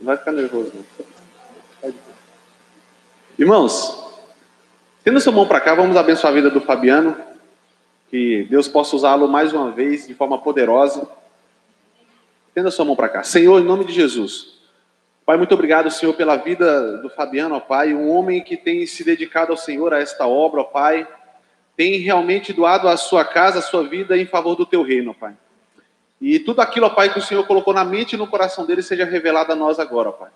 vai ficar nervoso, não. Irmãos, tendo sua mão para cá, vamos abençoar a vida do Fabiano. Que Deus possa usá-lo mais uma vez de forma poderosa. Tenda sua mão para cá. Senhor, em nome de Jesus. Pai, muito obrigado, Senhor, pela vida do Fabiano, ó Pai. Um homem que tem se dedicado ao Senhor, a esta obra, ó Pai. Tem realmente doado a sua casa, a sua vida em favor do teu reino, ó Pai. E tudo aquilo, ó Pai, que o Senhor colocou na mente e no coração dele seja revelado a nós agora, ó Pai.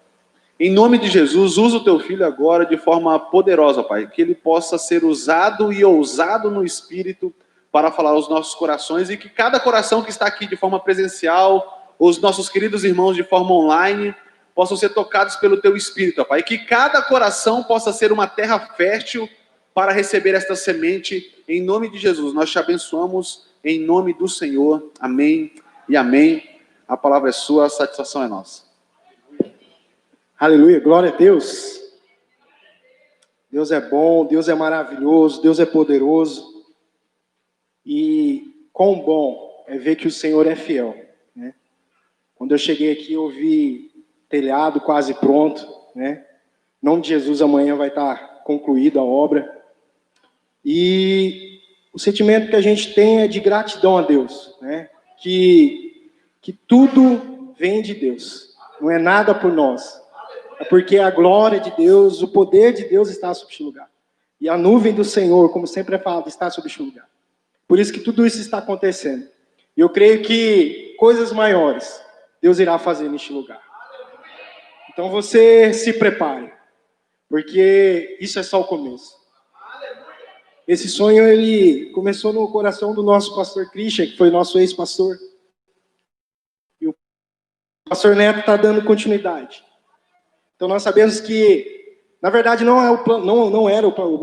Em nome de Jesus, usa o teu filho agora de forma poderosa, ó Pai. Que ele possa ser usado e ousado no Espírito para falar aos nossos corações. E que cada coração que está aqui de forma presencial, os nossos queridos irmãos de forma online, possam ser tocados pelo teu Espírito, ó Pai. E que cada coração possa ser uma terra fértil para receber esta semente. Em nome de Jesus, nós te abençoamos. Em nome do Senhor. Amém e amém. A palavra é sua, a satisfação é nossa. Aleluia, glória a Deus. Deus é bom, Deus é maravilhoso, Deus é poderoso. E quão bom é ver que o Senhor é fiel, né? Quando eu cheguei aqui, eu vi telhado quase pronto, né? Em nome de Jesus, amanhã vai estar concluída a obra. E o sentimento que a gente tem é de gratidão a Deus, né? Que tudo vem de Deus, não é nada por nós. É porque a glória de Deus, o poder de Deus está sobre este lugar. E a nuvem do Senhor, como sempre é falado, está sobre este lugar. Por isso que tudo isso está acontecendo. E eu creio que coisas maiores Deus irá fazer neste lugar. Então você se prepare, porque isso é só o começo. Esse sonho, ele começou no coração do nosso pastor Christian, que foi nosso ex-pastor. E o pastor Neto está dando continuidade. Então nós sabemos que, na verdade, não é o plano, não era o plano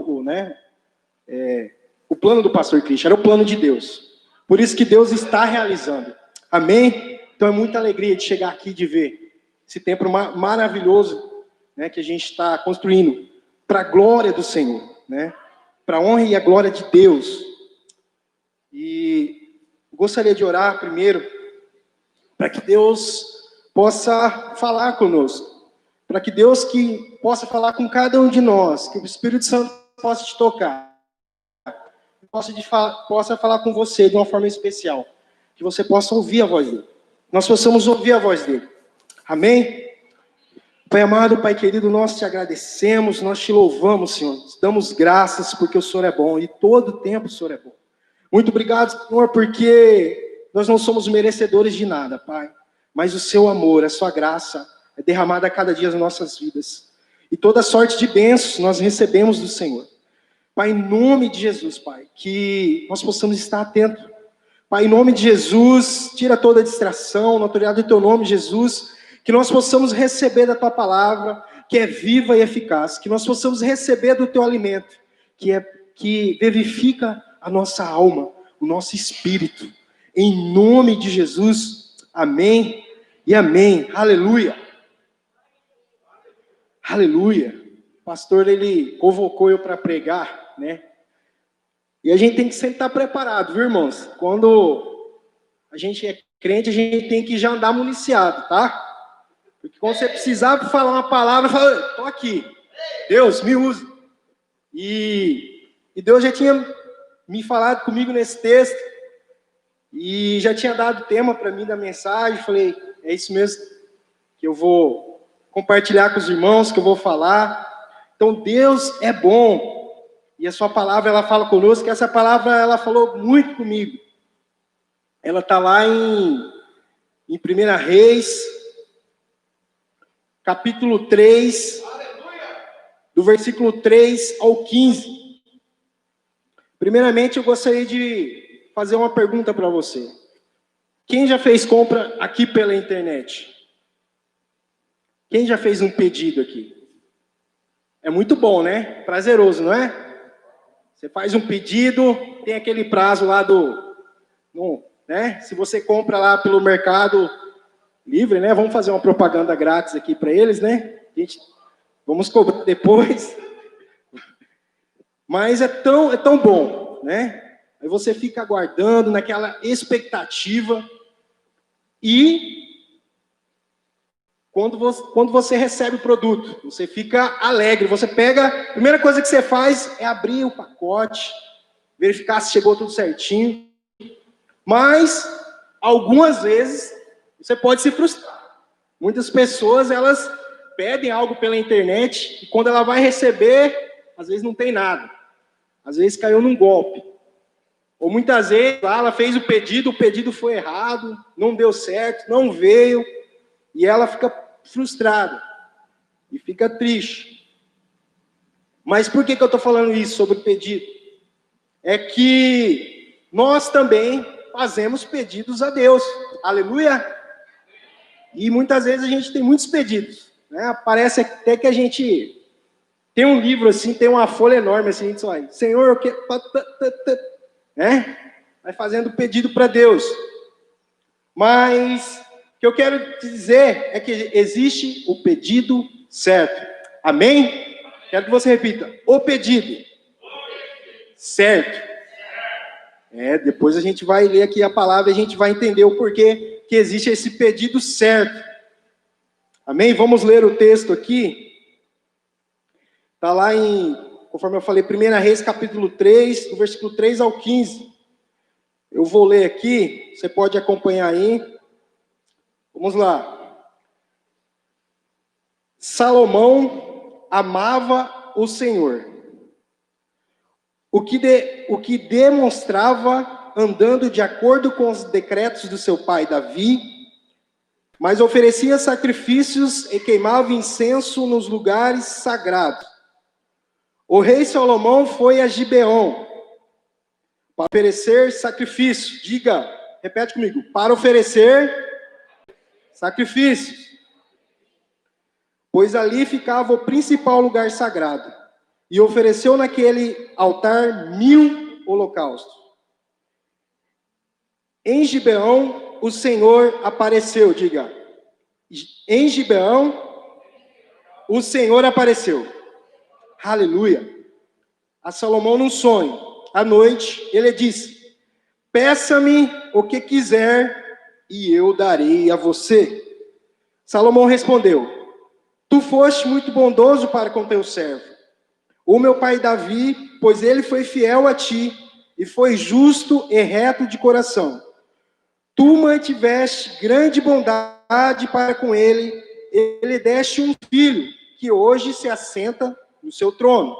do pastor Christian, era o plano de Deus. Por isso que Deus está realizando. Amém? Então é muita alegria de chegar aqui e de ver esse templo maravilhoso, né, que a gente está construindo para a glória do Senhor, né? Para a honra e a glória de Deus. E gostaria de orar primeiro para que Deus possa falar conosco. Para que Deus possa falar com cada um de nós, que o Espírito Santo possa te tocar, possa falar com você de uma forma especial, que você possa ouvir a voz dele, nós possamos ouvir a voz dele, amém? Pai amado, Pai querido, nós te agradecemos, nós te louvamos, Senhor, te damos graças porque o Senhor é bom, e todo o tempo o Senhor é bom. Muito obrigado, Senhor, porque nós não somos merecedores de nada, Pai, mas o seu amor, a sua graça, é derramada a cada dia nas nossas vidas. E toda sorte de bênçãos nós recebemos do Senhor. Pai, em nome de Jesus, Pai, que nós possamos estar atentos. Pai, em nome de Jesus, tira toda a distração, na autoridade do teu nome, Jesus, que nós possamos receber da tua palavra, que é viva e eficaz, que nós possamos receber do teu alimento, que vivifica a nossa alma, o nosso espírito. Em nome de Jesus, amém e amém. Aleluia. Aleluia. O pastor, ele convocou eu para pregar, né? E a gente tem que sempre estar preparado, viu, irmãos? Quando a gente é crente, a gente tem que já andar municiado, tá? Porque quando você precisar falar uma palavra, fala, tô aqui. Deus, me use. E Deus já tinha me falado comigo nesse texto, e já tinha dado tema para mim da mensagem. Falei, é isso mesmo que eu vou compartilhar com os irmãos, que eu vou falar. Então Deus é bom, e a sua palavra, ela fala conosco, que essa palavra, ela falou muito comigo. Ela está lá em 1 Reis, capítulo 3, do versículo 3 ao 15. Primeiramente, eu gostaria de fazer uma pergunta para você. Quem já fez compra aqui pela internet? Quem já fez um pedido aqui? É muito bom, né? Prazeroso, não é? Você faz um pedido, tem aquele prazo lá né? Se você compra lá pelo Mercado Livre, né? Vamos fazer uma propaganda grátis aqui para eles, né? Vamos cobrar depois. Mas é tão bom, né? Aí você fica aguardando naquela expectativa, e quando você recebe o produto, você fica alegre, você pega, a primeira coisa que você faz é abrir o pacote, verificar se chegou tudo certinho, mas algumas vezes você pode se frustrar. Muitas pessoas, elas pedem algo pela internet e quando ela vai receber, às vezes não tem nada. Às vezes caiu num golpe. Ou muitas vezes ela fez o pedido foi errado, não deu certo, não veio, e ela fica frustrada e fica triste. Mas por que eu estou falando isso sobre pedido? É que nós também fazemos pedidos a Deus. Aleluia! E muitas vezes a gente tem muitos pedidos, né? Parece até que a gente tem um livro assim, tem uma folha enorme assim, a gente vai, Senhor, eu quero... né? Vai fazendo pedido para Deus. Mas o que eu quero te dizer é que existe o pedido certo. Amém? Quero que você repita. O pedido certo. Depois a gente vai ler aqui a palavra e a gente vai entender o porquê que existe esse pedido certo. Amém? Vamos ler o texto aqui. Está lá em, conforme eu falei, 1 Reis, capítulo 3, do versículo 3 ao 15. Eu vou ler aqui, você pode acompanhar aí. Vamos lá. Salomão amava o Senhor, o que demonstrava andando de acordo com os decretos do seu pai Davi, mas oferecia sacrifícios e queimava incenso nos lugares sagrados. O rei Salomão foi a Gibeão para oferecer sacrifício. Diga, repete comigo, para oferecer sacrifícios. Pois ali ficava o principal lugar sagrado. E ofereceu naquele altar 1000 holocaustos. Em Gibeão, o Senhor apareceu. Diga, em Gibeão, o Senhor apareceu. Aleluia. A Salomão num sonho. À noite, ele disse, peça-me o que quiser e eu darei a você. Salomão respondeu, tu foste muito bondoso para com teu servo. O meu pai Davi, pois ele foi fiel a ti e foi justo e reto de coração. Tu mantiveste grande bondade para com ele, e lhe deste um filho, que hoje se assenta no seu trono.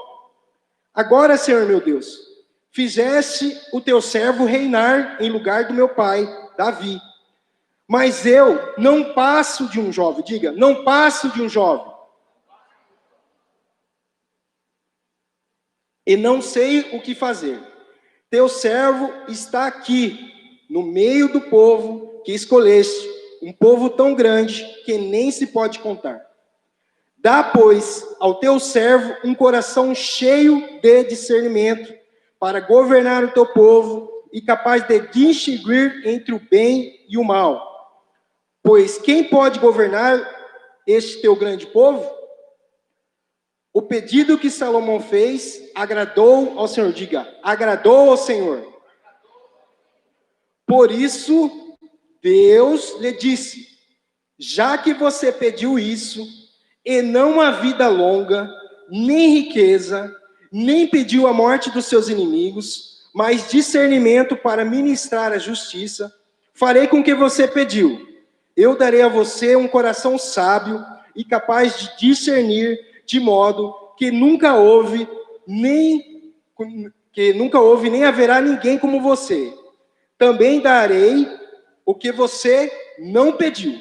Agora, Senhor meu Deus, fizeste o teu servo reinar em lugar do meu pai, Davi. Mas eu não passo de um jovem. Diga, não passo de um jovem. E não sei o que fazer. Teu servo está aqui, no meio do povo que escolheste, um povo tão grande que nem se pode contar. Dá, pois, ao teu servo um coração cheio de discernimento, para governar o teu povo e capaz de distinguir entre o bem e o mal. Pois quem pode governar este teu grande povo? O pedido que Salomão fez agradou ao Senhor. Diga, agradou ao Senhor. Por isso, Deus lhe disse, já que você pediu isso, e não a vida longa, nem riqueza, nem pediu a morte dos seus inimigos, mas discernimento para ministrar a justiça, farei com que você pediu. Eu darei a você um coração sábio e capaz de discernir, de modo que nunca houve nem haverá ninguém como você. Também darei o que você não pediu,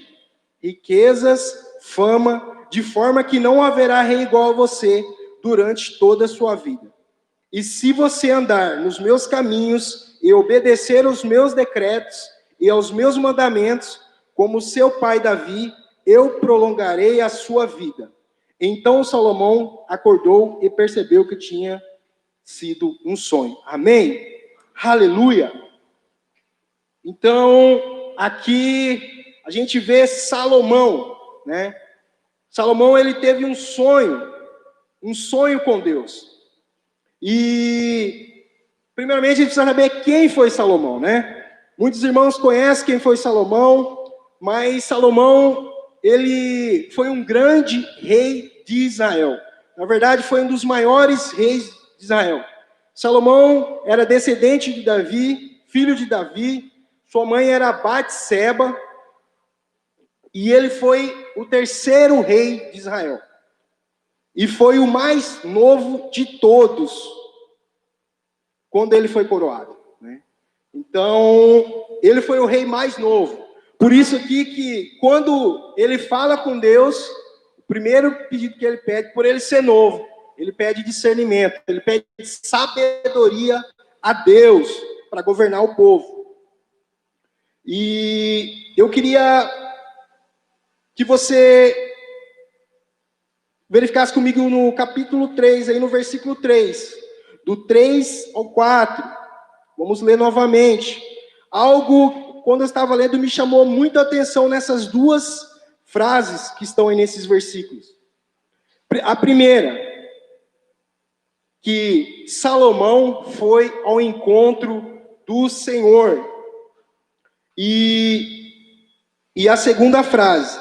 riquezas, fama, de forma que não haverá rei igual a você durante toda a sua vida. E se você andar nos meus caminhos e obedecer aos meus decretos e aos meus mandamentos, como seu pai Davi, eu prolongarei a sua vida. Então Salomão acordou e percebeu que tinha sido um sonho. Amém? Aleluia! Então, aqui a gente vê Salomão, né? Salomão, ele teve um sonho com Deus. E, primeiramente, a gente precisa saber quem foi Salomão, né? Muitos irmãos conhecem quem foi Salomão, mas Salomão, ele foi um grande rei de Israel. Na verdade, foi um dos maiores reis de Israel. Salomão era descendente de Davi, filho de Davi. Sua mãe era Batseba. E ele foi o terceiro rei de Israel. E foi o mais novo de todos, quando ele foi coroado, né? Então, ele foi o rei mais novo. Por isso aqui que, quando ele fala com Deus, o primeiro pedido que ele pede, por ele ser novo, ele pede discernimento, ele pede sabedoria a Deus para governar o povo. E eu queria que você verificasse comigo no capítulo 3, aí no versículo 3, do 3 ao 4. Vamos ler novamente. Algo, quando eu estava lendo, me chamou muita atenção nessas duas frases que estão aí nesses versículos. A primeira, que Salomão foi ao encontro do Senhor. E a segunda frase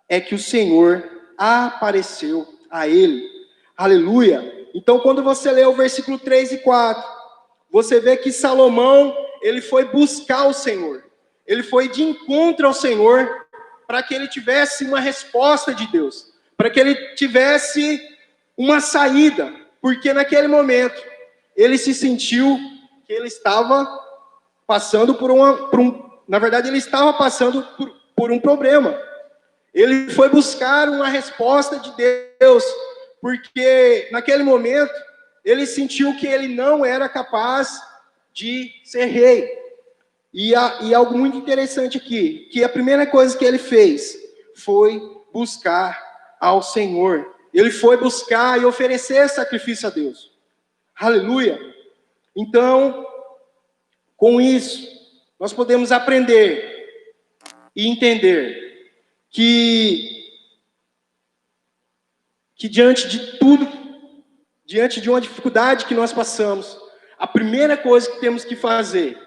é que o Senhor apareceu a ele. Aleluia! Então, quando você lê o versículo 3 e 4, você vê que Salomão, ele foi buscar o Senhor. Ele foi de encontro ao Senhor para que ele tivesse uma resposta de Deus, para que ele tivesse uma saída, porque naquele momento ele se sentiu que ele estava passando na verdade, ele estava passando por um problema. Ele foi buscar uma resposta de Deus, porque naquele momento ele sentiu que ele não era capaz de ser rei. E algo muito interessante aqui, que a primeira coisa que ele fez foi buscar ao Senhor. Ele foi buscar e oferecer sacrifício a Deus. Aleluia! Então, com isso, nós podemos aprender e entender que diante de tudo, diante de uma dificuldade que nós passamos, a primeira coisa que temos que fazer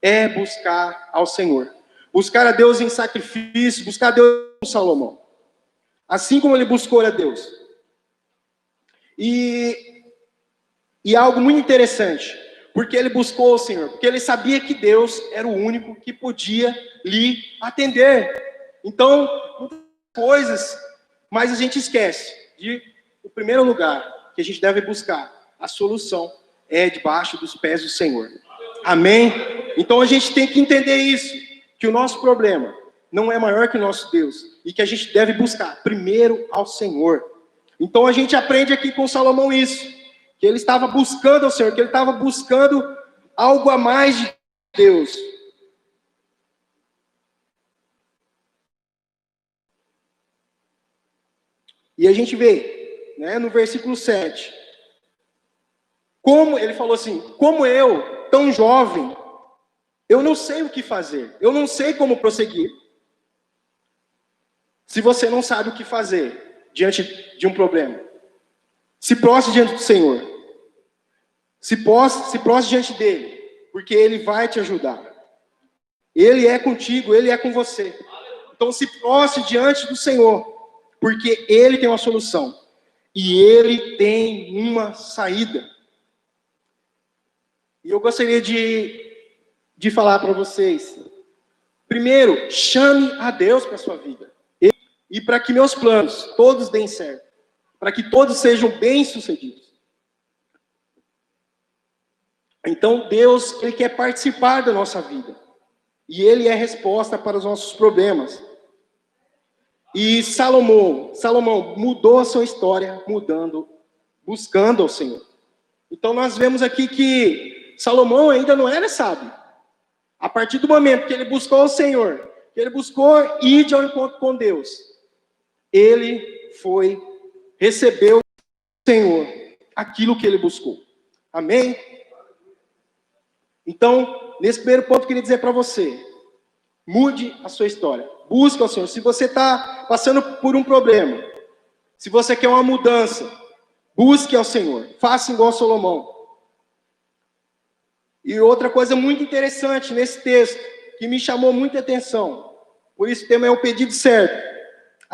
é buscar ao Senhor. Buscar a Deus em sacrifício, buscar a Deus com Salomão. Assim como ele buscou a Deus. E algo muito interessante, porque ele buscou o Senhor, porque ele sabia que Deus era o único que podia lhe atender. Então, muitas coisas, mas a gente esquece de, o primeiro lugar que a gente deve buscar, a solução é debaixo dos pés do Senhor. Amém? Então a gente tem que entender isso, que o nosso problema não é maior que o nosso Deus, e que a gente deve buscar primeiro ao Senhor. Então a gente aprende aqui com Salomão isso, que ele estava buscando ao Senhor, que ele estava buscando algo a mais de Deus. E a gente vê, né, no versículo 7, como ele falou assim, como eu, tão jovem, eu não sei o que fazer, eu não sei como prosseguir. Se você não sabe o que fazer diante de um problema, se prostre diante do Senhor, se prostre diante dele, porque ele vai te ajudar. Ele é contigo, ele é com você. Então se prostre diante do Senhor, porque ele tem uma solução e ele tem uma saída. E eu gostaria de falar para vocês, primeiro, chame a Deus para a sua vida. E para que meus planos todos deem certo. Para que todos sejam bem-sucedidos. Então Deus, ele quer participar da nossa vida. E ele é a resposta para os nossos problemas. E Salomão mudou a sua história, buscando ao Senhor. Então nós vemos aqui que Salomão ainda não era sábio. A partir do momento que ele buscou o Senhor, que ele buscou ir ao encontro com Deus, ele recebeu do Senhor aquilo que ele buscou. Amém? Então, nesse primeiro ponto eu queria dizer para você, mude a sua história. Busque ao Senhor. Se você está passando por um problema, se você quer uma mudança, busque ao Senhor. Faça igual Salomão. E outra coisa muito interessante nesse texto, que me chamou muita atenção, por isso o tema é o pedido certo.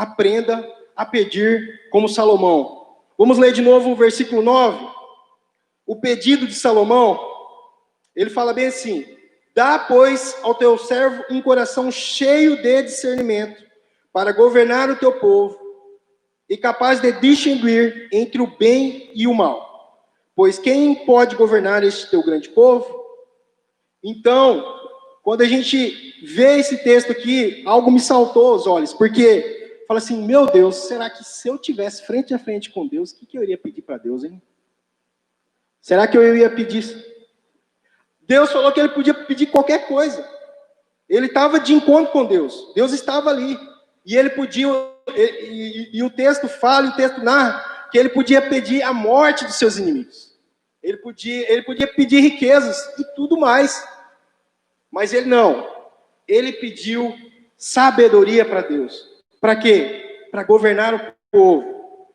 aprenda a pedir como Salomão. Vamos ler de novo o versículo 9. O pedido de Salomão, ele fala bem assim: dá, pois, ao teu servo um coração cheio de discernimento, para governar o teu povo, e capaz de distinguir entre o bem e o mal. Pois quem pode governar este teu grande povo? Então, quando a gente vê esse texto aqui, algo me saltou aos olhos, porque fala assim: meu Deus, será que se eu tivesse frente a frente com Deus, o que eu iria pedir para Deus, hein? Será que eu ia pedir? Deus falou que ele podia pedir qualquer coisa. Ele estava de encontro com Deus. Deus estava ali. E ele podia, e o texto fala, o texto narra, que ele podia pedir a morte dos seus inimigos. Ele podia pedir riquezas e tudo mais. Mas ele não. Ele pediu sabedoria para Deus. Para quê? Para governar o povo.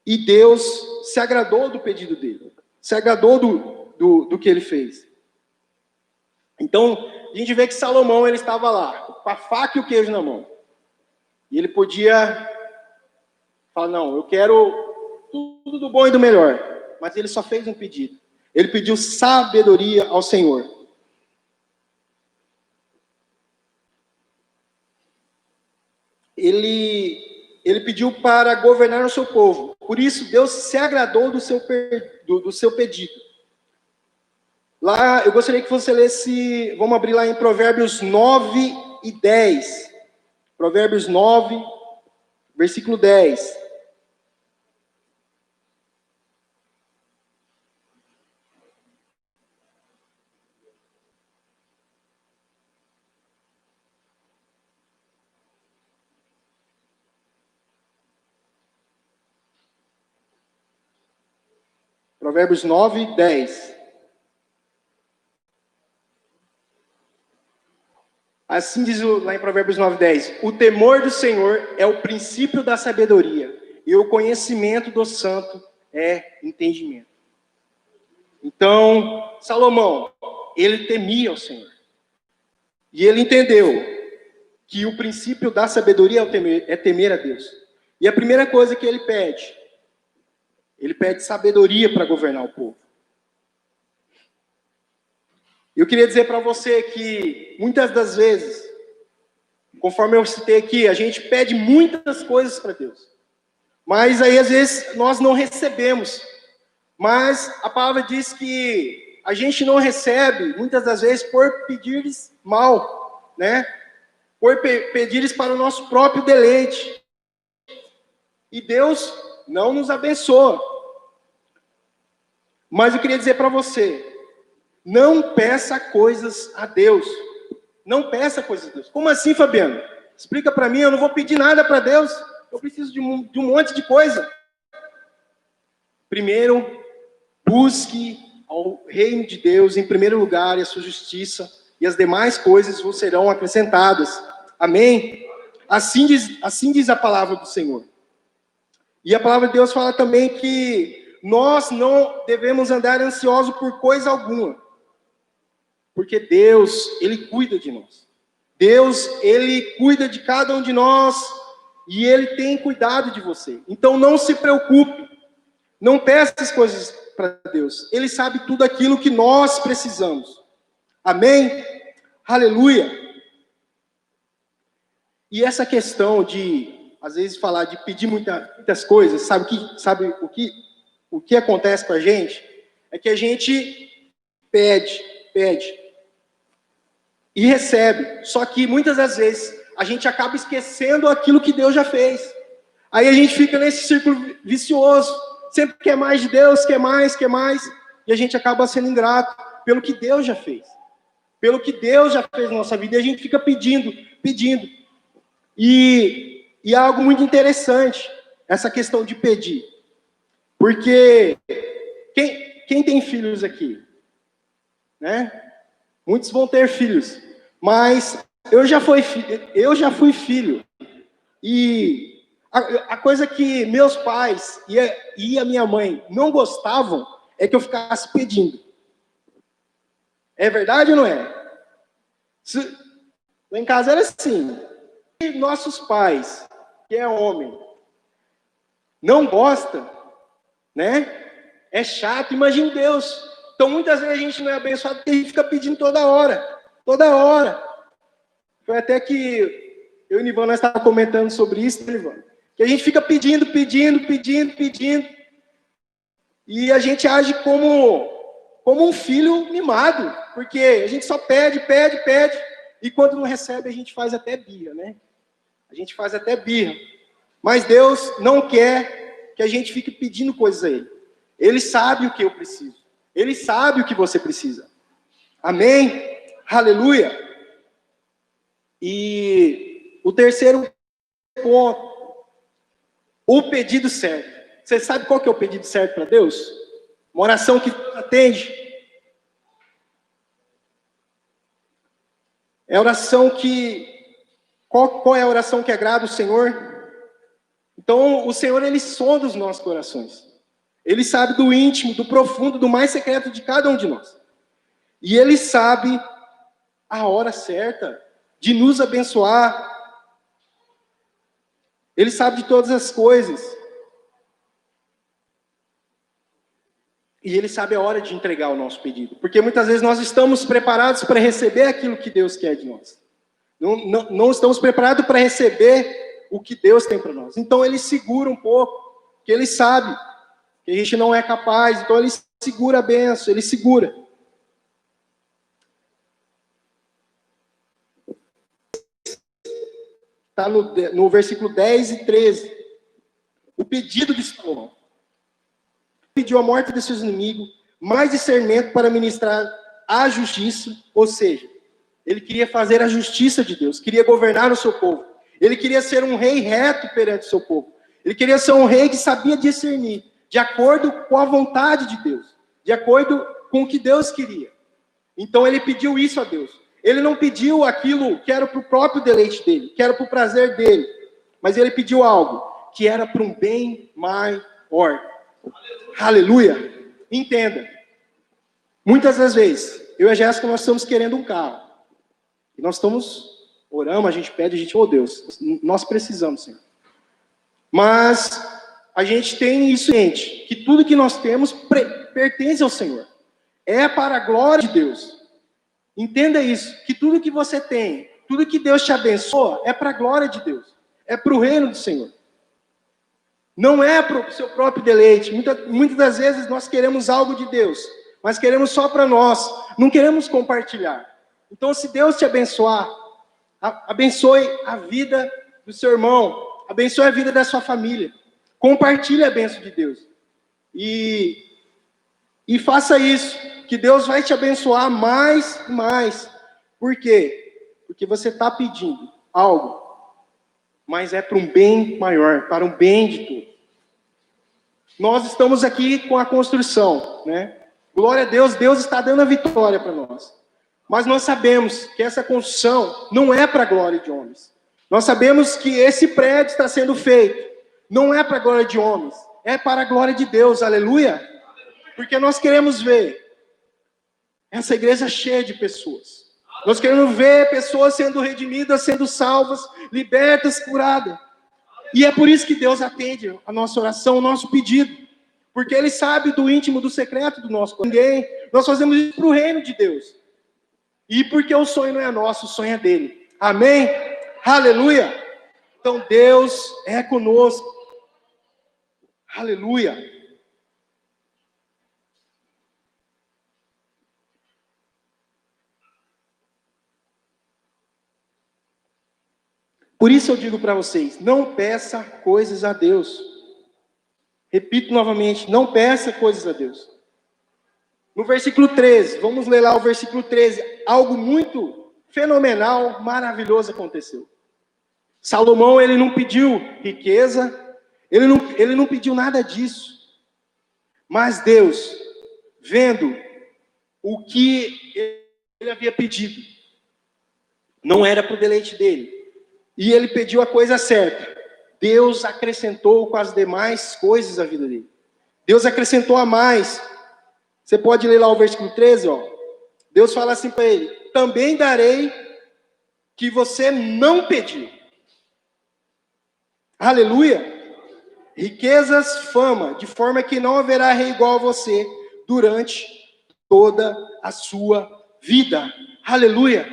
E Deus se agradou do pedido dele. Se agradou do que ele fez. Então, a gente vê que Salomão, ele estava lá, com a faca e o queijo na mão. E ele podia falar: não, eu quero tudo do bom e do melhor. Mas ele só fez um pedido. Ele pediu sabedoria ao Senhor. Ele pediu para governar o seu povo. Por isso, Deus se agradou do seu pedido. Lá, eu gostaria que você lesse, vamos abrir lá em Provérbios 9 e 10. Provérbios 9, versículo 10. Provérbios 9, 10. Assim diz lá em Provérbios 9, 10. O temor do Senhor é o princípio da sabedoria, e o conhecimento do santo é entendimento. Então, Salomão, ele temia o Senhor. E ele entendeu que o princípio da sabedoria é temer a Deus. E a primeira coisa que ele pede sabedoria para governar o povo. Eu queria dizer para você que, muitas das vezes, conforme eu citei aqui, a gente pede muitas coisas para Deus. Mas aí, às vezes, nós não recebemos. Mas a palavra diz que a gente não recebe, muitas das vezes, por pedires mal, né? Por pedires para o nosso próprio deleite. E Deus não nos abençoa. Mas eu queria dizer para você, não peça coisas a Deus. Não peça coisas a Deus. Como assim, Fabiano? Explica para mim, eu não vou pedir nada para Deus. Eu preciso de um monte de coisa. Primeiro, busque ao reino de Deus em primeiro lugar e a sua justiça, e as demais coisas vos serão acrescentadas. Amém? Assim diz a palavra do Senhor. E a palavra de Deus fala também que nós não devemos andar ansiosos por coisa alguma. Porque Deus, Ele cuida de nós. Deus, Ele cuida de cada um de nós. E Ele tem cuidado de você. Então não se preocupe. Não peça as coisas para Deus. Ele sabe tudo aquilo que nós precisamos. Amém? Aleluia. E essa questão de, às vezes, falar de pedir muitas coisas, sabe o que acontece com a gente? É que a gente pede e recebe. Só que muitas das vezes a gente acaba esquecendo aquilo que Deus já fez. Aí a gente fica nesse círculo vicioso. Sempre quer mais de Deus, quer mais. E a gente acaba sendo ingrato pelo que Deus já fez. Pelo que Deus já fez na nossa vida. E a gente fica pedindo. E é algo muito interessante, essa questão de pedir. Porque quem tem filhos aqui? Né? Muitos vão ter filhos. Mas eu já fui filho. E a coisa que meus pais e a minha mãe não gostavam é que eu ficasse pedindo. É verdade ou não é? Lá em casa era assim. E nossos pais que é homem, não gosta, né? É chato, imagine Deus. Então, muitas vezes a gente não é abençoado porque a gente fica pedindo toda hora. Toda hora. Foi até que eu e o Nivan, nós estávamos comentando sobre isso, né, Nivan? Que a gente fica pedindo. E a gente age como um filho mimado. Porque a gente só pede. E quando não recebe, a gente faz até birra, né? A gente faz até birra. Mas Deus não quer que a gente fique pedindo coisas a Ele. Ele sabe o que eu preciso. Ele sabe o que você precisa. Amém? Aleluia. E o terceiro ponto, o pedido certo. Você sabe qual que é o pedido certo para Deus? Uma oração que Deus atende. É a oração que... Qual é a oração que agrada o Senhor? Então, o Senhor, Ele sonda os nossos corações. Ele sabe do íntimo, do profundo, do mais secreto de cada um de nós. E Ele sabe a hora certa de nos abençoar. Ele sabe de todas as coisas. E Ele sabe a hora de entregar o nosso pedido. Porque muitas vezes nós estamos preparados para receber aquilo que Deus quer de nós. Não estamos preparados para receber o que Deus tem para nós. Então Ele segura um pouco, porque Ele sabe que a gente não é capaz, então Ele segura a bênção, Ele segura. Está no versículo 10 e 13. O pedido de Salomão. Pediu a morte de seus inimigos, mais discernimento para ministrar a justiça, ou seja, ele queria fazer a justiça de Deus, queria governar o seu povo. Ele queria ser um rei reto perante o seu povo. Ele queria ser um rei que sabia discernir, de acordo com a vontade de Deus, de acordo com o que Deus queria. Então ele pediu isso a Deus. Ele não pediu aquilo que era para o próprio deleite dele, que era para o prazer dele, mas ele pediu algo que era para um bem maior. Aleluia! Entenda. Muitas das vezes, eu e a Jéssica, nós estamos querendo um carro. E nós oramos, a gente pede, a gente, oh Deus, nós precisamos, Senhor. Mas a gente tem isso em mente, que tudo que nós temos pertence ao Senhor. É para a glória de Deus. Entenda isso, que tudo que você tem, tudo que Deus te abençoa, é para a glória de Deus. É para o reino do Senhor. Não é para o seu próprio deleite. Muitas das vezes nós queremos algo de Deus, mas queremos só para nós. Não queremos compartilhar. Então, se Deus te abençoar, abençoe a vida do seu irmão, abençoe a vida da sua família. Compartilhe a bênção de Deus. E faça isso, que Deus vai te abençoar mais e mais. Por quê? Porque você está pedindo algo, mas é para um bem maior, para um bem de tudo. Nós estamos aqui com a construção, né? Glória a Deus, Deus está dando a vitória para nós. Mas nós sabemos que essa construção não é para a glória de homens. Nós sabemos que esse prédio está sendo feito, não é para a glória de homens, é para a glória de Deus, aleluia. Porque nós queremos ver essa igreja cheia de pessoas. Nós queremos ver pessoas sendo redimidas, sendo salvas, libertas, curadas. E é por isso que Deus atende a nossa oração, o nosso pedido. Porque Ele sabe do íntimo, do secreto do nosso coração. Nós fazemos isso para o reino de Deus. E porque o sonho não é nosso, o sonho é dele. Amém? Aleluia! Então Deus é conosco. Aleluia! Por isso eu digo para vocês, não peça coisas a Deus. Repito novamente, não peça coisas a Deus. No versículo 13, vamos ler lá o versículo 13. Algo muito fenomenal, maravilhoso aconteceu. Salomão, ele não pediu riqueza, ele não pediu nada disso. Mas Deus, vendo o que ele havia pedido, não era para o deleite dele. E ele pediu a coisa certa. Deus acrescentou com as demais coisas a vida dele. Deus acrescentou a mais. Você pode ler lá o versículo 13, ó. Deus fala assim para ele: também darei que você não pediu. Aleluia! Riquezas, fama, de forma que não haverá rei igual a você durante toda a sua vida. Aleluia!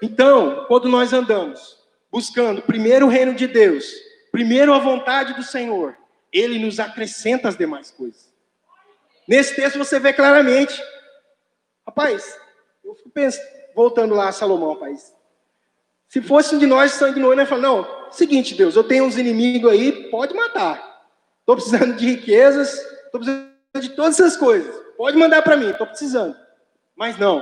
Então, quando nós andamos buscando primeiro o reino de Deus, primeiro a vontade do Senhor, Ele nos acrescenta as demais coisas. Nesse texto você vê claramente. Rapaz, eu fico pensando, voltando lá a Salomão, rapaz. Se fosse um de nós sanguinário, ele ia falar, não, seguinte, Deus, eu tenho uns inimigos aí, pode matar. Estou precisando de riquezas, estou precisando de todas essas coisas. Pode mandar para mim, estou precisando. Mas não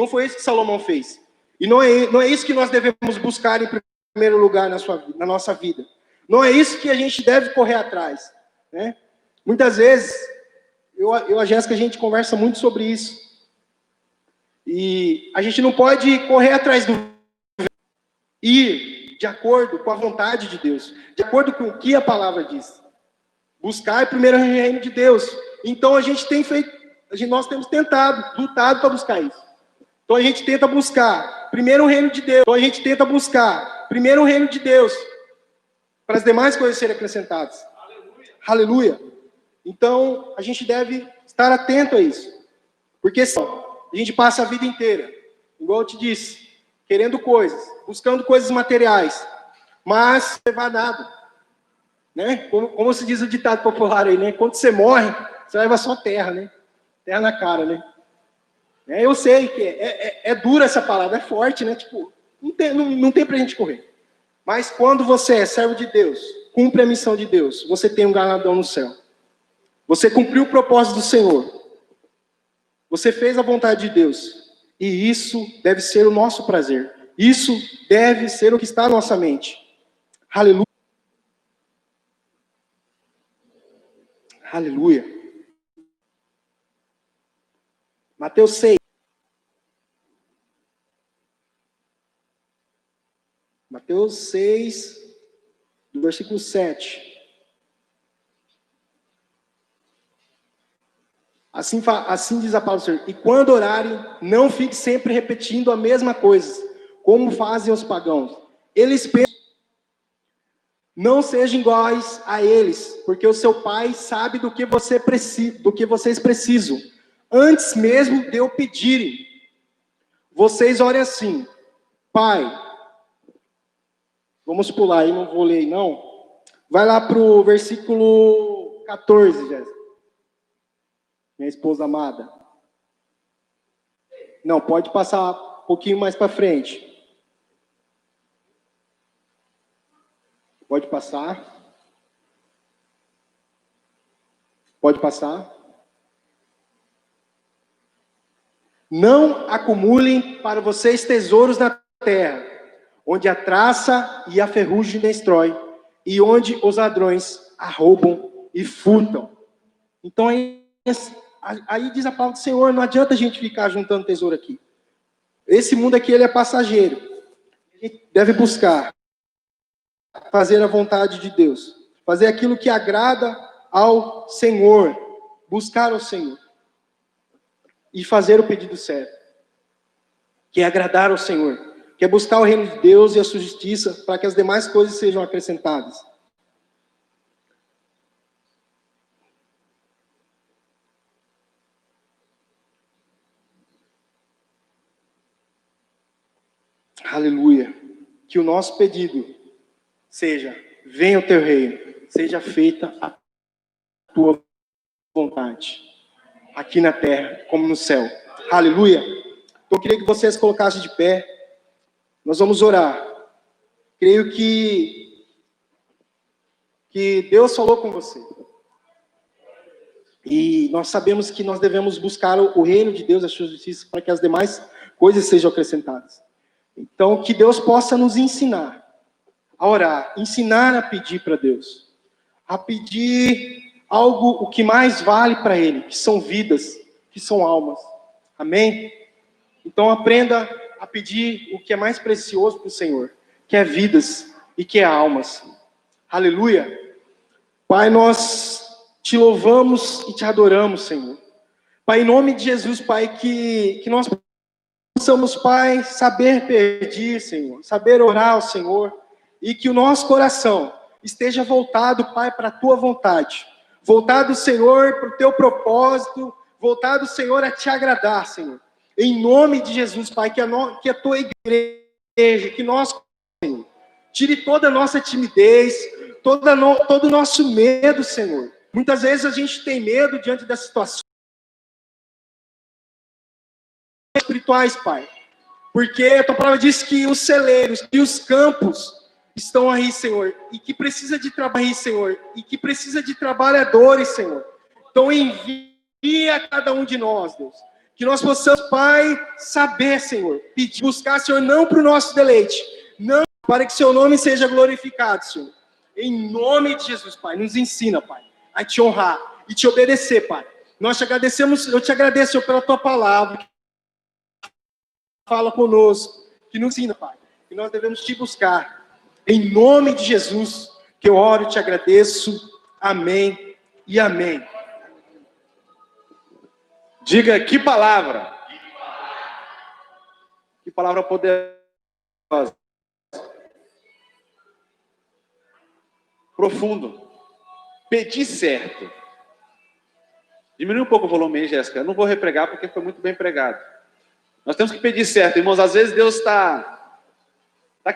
foi isso que Salomão fez. E não é isso que nós devemos buscar em primeiro lugar na nossa vida. Não é isso que a gente deve correr atrás. Né? Muitas vezes, eu e a Jéssica, a gente conversa muito sobre isso. E a gente não pode correr atrás do ir de acordo com a vontade de Deus, de acordo com o que a palavra diz. Buscar primeiro o reino de Deus. Então a gente tem feito, nós temos tentado, lutado para buscar isso. Então a gente tenta buscar primeiro o reino de Deus. Então a gente tenta buscar primeiro o reino de Deus, para as demais coisas serem acrescentadas. Aleluia. Então a gente deve estar atento a isso. Porque senão, a gente passa a vida inteira, igual eu te disse, querendo coisas, buscando coisas materiais, mas não levar nada. Né? Como se diz o ditado popular aí, né? Quando você morre, você leva só terra, né? Terra na cara, né? Eu sei que é dura essa palavra, é forte, né? Tipo, não tem pra gente correr. Mas quando você é servo de Deus, cumpre a missão de Deus, você tem um galardão no céu. Você cumpriu o propósito do Senhor. Você fez a vontade de Deus. E isso deve ser o nosso prazer. Isso deve ser o que está na nossa mente. Aleluia. Aleluia. Mateus 6. Mateus 6, do versículo 7. Assim diz a palavra do Senhor. E quando orarem, não fique sempre repetindo a mesma coisa, como fazem os pagãos. Eles pensam, não sejam iguais a eles, porque o seu Pai sabe do que vocês precisam. Antes mesmo de eu pedirem, vocês orem assim: Pai, vamos pular aí, não vou ler não. Vai lá para o versículo 14, Jéssica. Minha esposa amada. Não, pode passar um pouquinho mais para frente. Pode passar. Pode passar. Não acumulem para vocês tesouros na terra, onde a traça e a ferrugem destrói, e onde os ladrões arrombam e furtam. Então aí diz a palavra do Senhor, não adianta a gente ficar juntando tesouro aqui. Esse mundo aqui, ele é passageiro. A gente deve buscar fazer a vontade de Deus, fazer aquilo que agrada ao Senhor, buscar ao Senhor e fazer o pedido certo, que é agradar ao Senhor, que é buscar o reino de Deus e a sua justiça, para que as demais coisas sejam acrescentadas. Aleluia. Que o nosso pedido seja: venha o teu reino, seja feita a tua vontade, aqui na terra como no céu. Aleluia. Então eu queria que vocês colocassem de pé. Nós vamos orar. Creio que Deus falou com você. E nós sabemos que nós devemos buscar o reino de Deus, a sua justiça, para que as demais coisas sejam acrescentadas. Então, que Deus possa nos ensinar a orar, ensinar a pedir para Deus, a pedir algo, o que mais vale para Ele, que são vidas, que são almas. Amém? Então, aprenda a pedir o que é mais precioso para o Senhor, que é vidas e que é almas. Aleluia. Pai, nós te louvamos e te adoramos, Senhor. Pai, em nome de Jesus, Pai, que nós possamos, Pai, saber pedir, Senhor, saber orar ao Senhor, e que o nosso coração esteja voltado, Pai, para a Tua vontade. Voltado, Senhor, para o Teu propósito. Voltado, Senhor, a Te agradar, Senhor. Em nome de Jesus, Pai, que a Tua igreja, que nós, Senhor, tire toda a nossa timidez, todo o nosso medo, Senhor. Muitas vezes a gente tem medo diante das situações espirituais, Pai. Porque a Tua palavra diz que os celeiros e os campos estão aí, Senhor, e que precisa de trabalho, Senhor, e que precisa de trabalhadores, Senhor. Então envia a cada um de nós, Deus, que nós possamos, Pai, saber, Senhor, pedir, buscar, Senhor, não para o nosso deleite, não para que Seu nome seja glorificado, Senhor. Em nome de Jesus, Pai, nos ensina, Pai, a Te honrar e Te obedecer, Pai. Nós te agradecemos, eu te agradeço, Senhor, pela Tua palavra, que fala conosco, que nos ensina, Pai, que nós devemos Te buscar. Em nome de Jesus, que eu oro e Te agradeço. Amém e amém. Diga, que palavra. Que palavra poderosa. Profundo. Pedir certo. Diminui um pouco o volume aí, Jéssica. Eu não vou repregar porque foi muito bem pregado. Nós temos que pedir certo, irmãos. Às vezes Deus está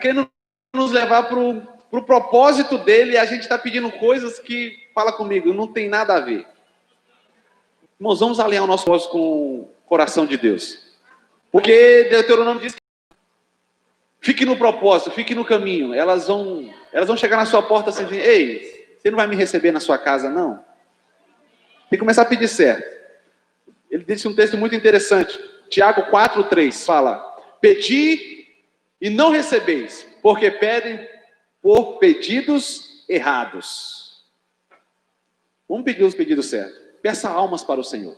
querendo nos levar para o propósito dele e a gente está pedindo coisas que, fala comigo, não tem nada a ver. Irmãos, vamos alinhar o nosso propósito com o coração de Deus. Porque Deuteronômio diz que fique no propósito, fique no caminho. Elas vão chegar na sua porta assim, ei, você não vai me receber na sua casa, não? Tem que começar a pedir certo. Ele disse um texto muito interessante. Tiago 4:3 fala: pedi e não recebeis, porque pedem por pedidos errados. Vamos pedir os pedidos certos. Peça almas para o Senhor.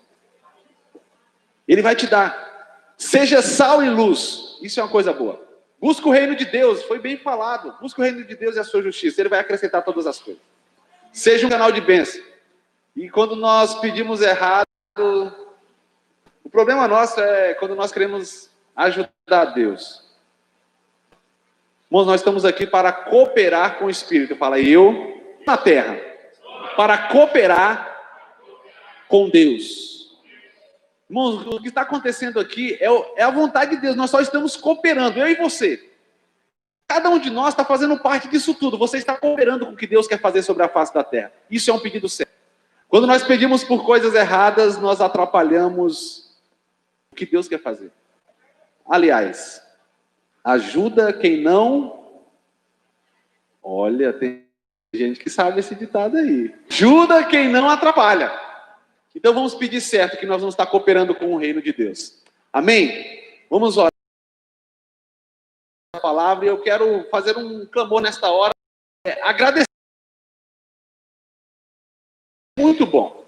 Ele vai te dar. Seja sal e luz. Isso é uma coisa boa. Busca o reino de Deus. Foi bem falado. Busca o reino de Deus e a sua justiça. Ele vai acrescentar todas as coisas. Seja um canal de bênção. E quando nós pedimos errado, o problema nosso é quando nós queremos ajudar a Deus. Irmãos, nós estamos aqui para cooperar com o Espírito. Fala, eu na terra. Para cooperar com Deus. Irmãos, o que está acontecendo aqui é a vontade de Deus. Nós só estamos cooperando, eu e você. Cada um de nós está fazendo parte disso tudo. Você está cooperando com o que Deus quer fazer sobre a face da terra. Isso é um pedido certo. Quando nós pedimos por coisas erradas, nós atrapalhamos o que Deus quer fazer. Aliás, ajuda quem não... Olha, tem gente que sabe esse ditado aí. Ajuda quem não atrapalha. Então vamos pedir certo que nós vamos estar cooperando com o reino de Deus. Amém? Vamos orar a palavra e eu quero fazer um clamor nesta hora. Agradecer. Muito bom.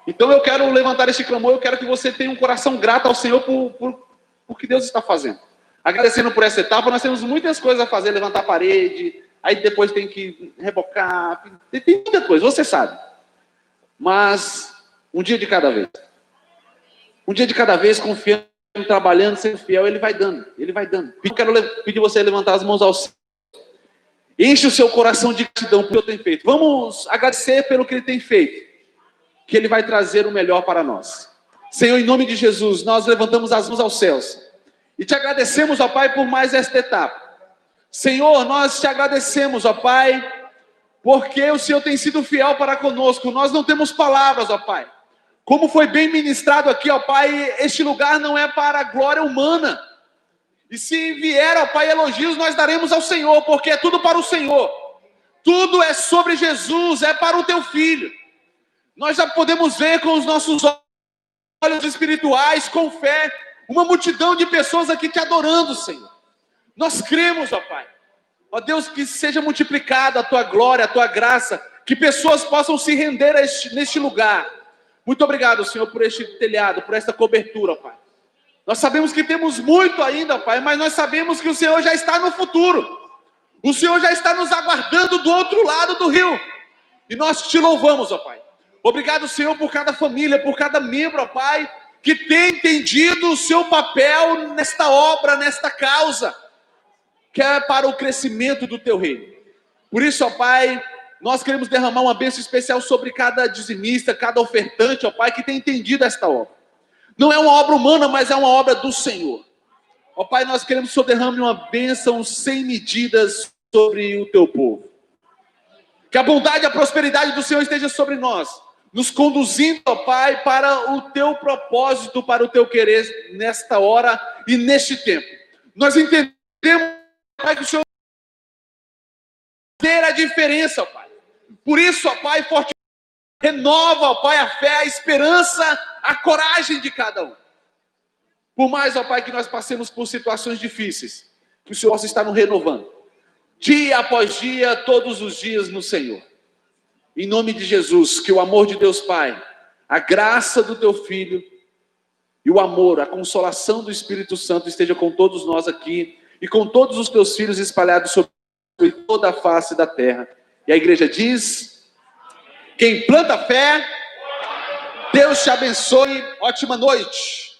Então eu quero levantar esse clamor, eu quero que você tenha um coração grato ao Senhor por que Deus está fazendo. Agradecendo por essa etapa, nós temos muitas coisas a fazer, levantar a parede, aí depois tem que rebocar, tem muita coisa, você sabe. Mas um dia de cada vez. Um dia de cada vez, confiando, trabalhando, sendo fiel, ele vai dando, ele vai dando. Eu quero pedir você a levantar as mãos ao céu. Enche o seu coração de gratidão pelo que ele tem feito. Vamos agradecer pelo que ele tem feito. Que ele vai trazer o melhor para nós. Senhor, em nome de Jesus, nós levantamos as mãos aos céus. E te agradecemos, ó Pai, por mais esta etapa. Senhor, nós te agradecemos, ó Pai, porque o Senhor tem sido fiel para conosco. Nós não temos palavras, ó Pai. Como foi bem ministrado aqui, ó Pai, este lugar não é para a glória humana. E se vier, ó Pai, elogios, nós daremos ao Senhor, porque é tudo para o Senhor. Tudo é sobre Jesus, é para o teu Filho. Nós já podemos ver com os nossos olhos espirituais, com fé, uma multidão de pessoas aqui te adorando, Senhor. Nós cremos, ó Pai. Ó Deus, que seja multiplicada a tua glória, a tua graça, que pessoas possam se render neste lugar. Muito obrigado, Senhor, por este telhado, por esta cobertura, ó Pai. Nós sabemos que temos muito ainda, Pai, mas nós sabemos que o Senhor já está no futuro. O Senhor já está nos aguardando do outro lado do rio. E nós te louvamos, ó Pai. Obrigado, Senhor, por cada família, por cada membro, ó Pai, que tem entendido o seu papel nesta obra, nesta causa, que é para o crescimento do teu reino. Por isso, ó Pai, nós queremos derramar uma bênção especial sobre cada dizimista, cada ofertante, ó Pai, que tem entendido esta obra. Não é uma obra humana, mas é uma obra do Senhor. Ó Pai, nós queremos que o Senhor derrame uma bênção sem medidas sobre o teu povo. Que a bondade e a prosperidade do Senhor esteja sobre nós, nos conduzindo, ó Pai, para o teu propósito, para o teu querer nesta hora e neste tempo. Nós entendemos, Pai, que o Senhor ter a diferença, ó Pai. Por isso, ó Pai, forte renova, ó Pai, a fé, a esperança, a coragem de cada um. Por mais, ó Pai, que nós passemos por situações difíceis, que o Senhor possa estar nos renovando, dia após dia, todos os dias no Senhor. Em nome de Jesus, que o amor de Deus Pai, a graça do Teu Filho, e o amor, a consolação do Espírito Santo esteja com todos nós aqui, e com todos os Teus filhos espalhados sobre toda a face da terra. E a igreja diz, quem planta fé, Deus te abençoe, ótima noite.